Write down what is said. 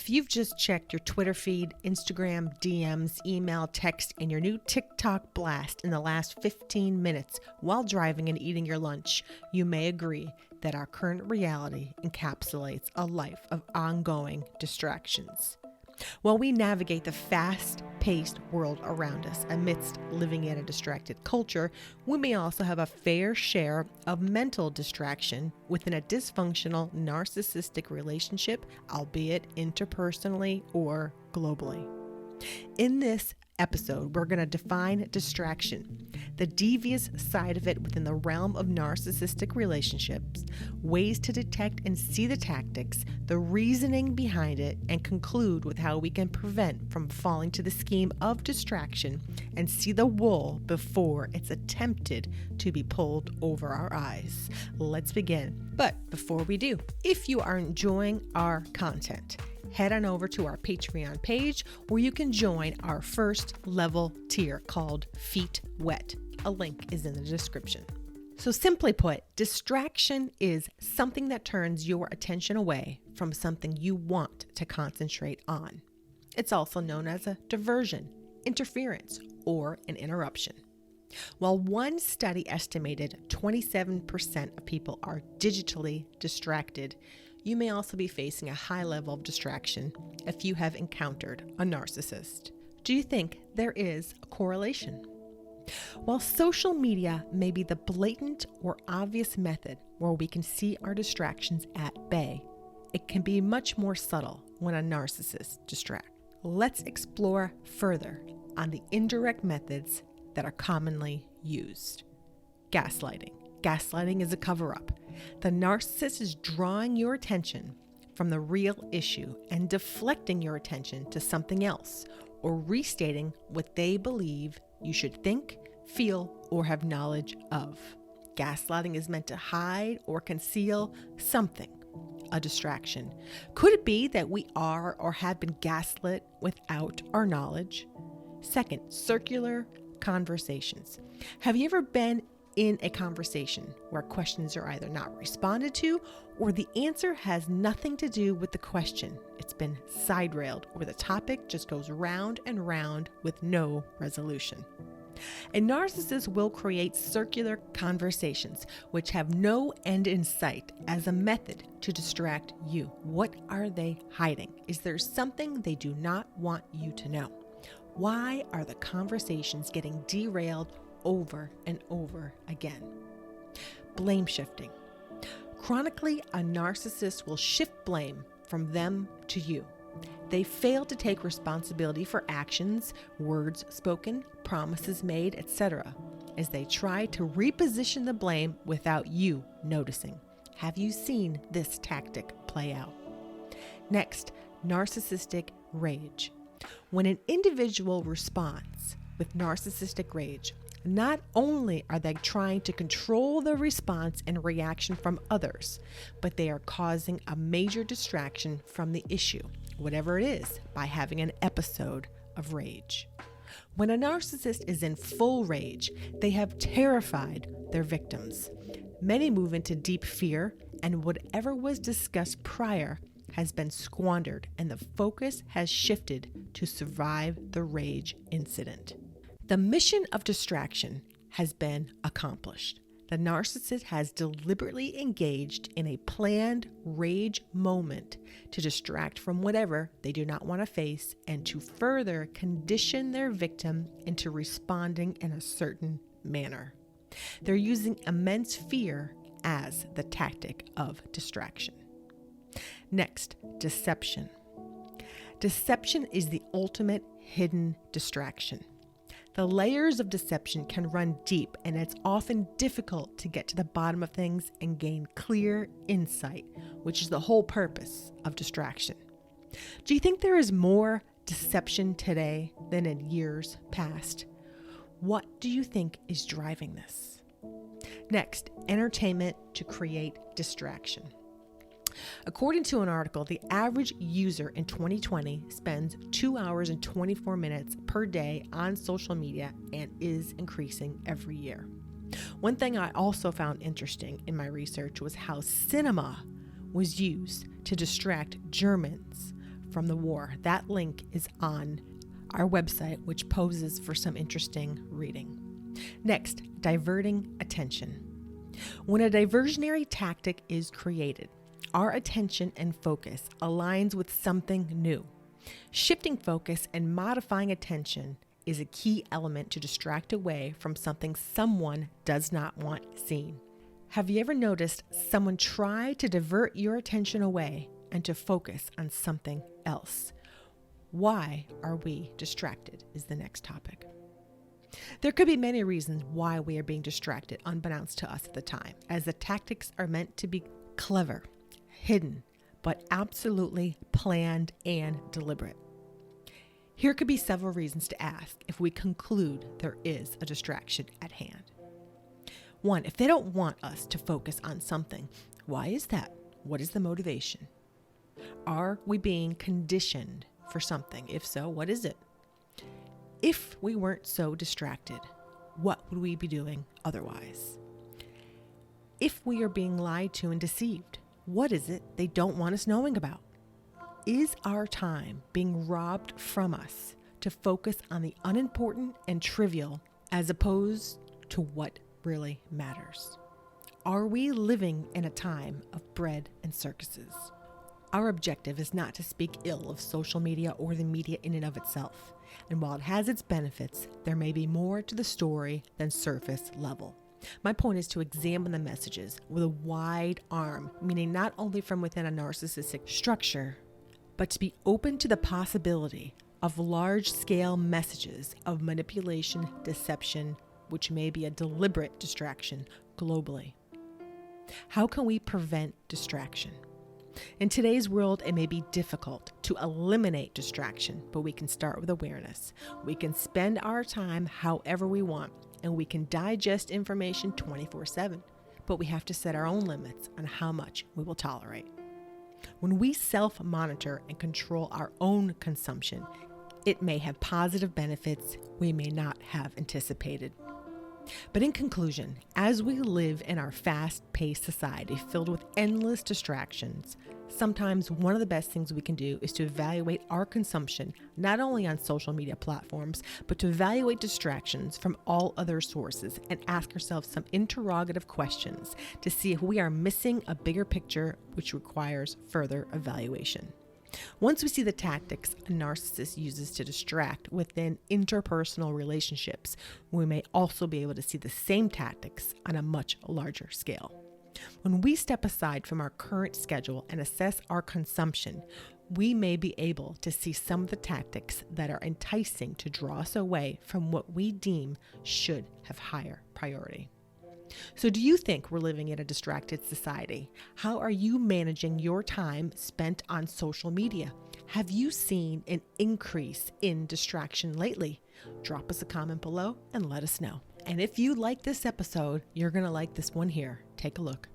If you've just checked your Twitter feed, Instagram, DMs, email, text, and your new TikTok blast in the last 15 minutes while driving and eating your lunch, you may agree that our current reality encapsulates a life of ongoing distractions. While we navigate the fast-paced world around us amidst living in a distracted culture, we may also have a fair share of mental distraction within a dysfunctional narcissistic relationship, albeit interpersonally or globally. In this episode, we're going to define distraction, the devious side of it within the realm of narcissistic relationships, ways to detect and see the tactics, the reasoning behind it, and conclude with how we can prevent from falling to the scheme of distraction and see the wool before it's attempted to be pulled over our eyes. Let's begin. But before we do, if you are enjoying our content, head on over to our Patreon page where you can join our first level tier called Feet Wet. A link is in the description. So simply put, distraction is something that turns your attention away from something you want to concentrate on. It's also known as a diversion, interference, or an interruption. While one study estimated 27% of people are digitally distracted, you may also be facing a high level of distraction if you have encountered a narcissist. Do you think there is a correlation? While social media may be the blatant or obvious method where we can see our distractions at bay, it can be much more subtle when a narcissist distracts. Let's explore further on the indirect methods that are commonly used. Gaslighting. Gaslighting is a cover-up. The narcissist is drawing your attention from the real issue and deflecting your attention to something else, or restating what they believe you should think, feel, or have knowledge of. Gaslighting is meant to hide or conceal something, a distraction. Could it be that we are or have been gaslit without our knowledge? Second, circular conversations. Have you ever been in a conversation where questions are either not responded to or the answer has nothing to do with the question? It's been side-railed, or the topic just goes round and round with no resolution. A narcissist will create circular conversations which have no end in sight as a method to distract you. What are they hiding? Is there something they do not want you to know? Why are the conversations getting derailed over and over again? Blame shifting. Chronically, a narcissist will shift blame from them to you. They fail to take responsibility for actions, words spoken, promises made, etc., as they try to reposition the blame without you noticing. Have you seen this tactic play out? Next, narcissistic rage. When an individual responds with narcissistic rage, not only are they trying to control the response and reaction from others, but they are causing a major distraction from the issue, whatever it is, by having an episode of rage. When a narcissist is in full rage, they have terrified their victims. Many move into deep fear, and whatever was discussed prior has been squandered, and the focus has shifted to survive the rage incident. The mission of distraction has been accomplished. The narcissist has deliberately engaged in a planned rage moment to distract from whatever they do not want to face and to further condition their victim into responding in a certain manner. They're using immense fear as the tactic of distraction. Next, deception. Deception is the ultimate hidden distraction. The layers of deception can run deep, and it's often difficult to get to the bottom of things and gain clear insight, which is the whole purpose of distraction. Do you think there is more deception today than in years past? What do you think is driving this? Next, entertainment to create distraction. According to an article, the average user in 2020 spends 2 hours and 24 minutes per day on social media and is increasing every year. One thing I also found interesting in my research was how cinema was used to distract Germans from the war. That link is on our website, which poses for some interesting reading. Next, diverting attention. When a diversionary tactic is created, our attention and focus aligns with something new. Shifting focus and modifying attention is a key element to distract away from something someone does not want seen. Have you ever noticed someone try to divert your attention away and to focus on something else? Why are we distracted is the next topic. There could be many reasons why we are being distracted unbeknownst to us at the time, as the tactics are meant to be clever, hidden, but absolutely planned and deliberate. Here could be several reasons to ask if we conclude there is a distraction at hand. 1, if they don't want us to focus on something, why is that? What is the motivation? Are we being conditioned for something? If so, what is it? If we weren't so distracted, what would we be doing otherwise? If we are being lied to and deceived, what is it they don't want us knowing about? Is our time being robbed from us to focus on the unimportant and trivial as opposed to what really matters? Are we living in a time of bread and circuses? Our objective is not to speak ill of social media or the media in and of itself. And while it has its benefits, there may be more to the story than surface level. My point is to examine the messages with a wide arm, meaning not only from within a narcissistic structure, but to be open to the possibility of large-scale messages of manipulation, deception, which may be a deliberate distraction globally. How can we prevent distraction? In today's world, it may be difficult to eliminate distraction, but we can start with awareness. We can spend our time however we want, and we can digest information 24/7, but we have to set our own limits on how much we will tolerate. When we self-monitor and control our own consumption, it may have positive benefits we may not have anticipated. But in conclusion, as we live in our fast-paced society filled with endless distractions, sometimes one of the best things we can do is to evaluate our consumption, not only on social media platforms, but to evaluate distractions from all other sources and ask ourselves some interrogative questions to see if we are missing a bigger picture which requires further evaluation. Once we see the tactics a narcissist uses to distract within interpersonal relationships, we may also be able to see the same tactics on a much larger scale. When we step aside from our current schedule and assess our consumption, we may be able to see some of the tactics that are enticing to draw us away from what we deem should have higher priority. So do you think we're living in a distracted society? How are you managing your time spent on social media? Have you seen an increase in distraction lately? Drop us a comment below and let us know. And if you like this episode, you're going to like this one here. Take a look.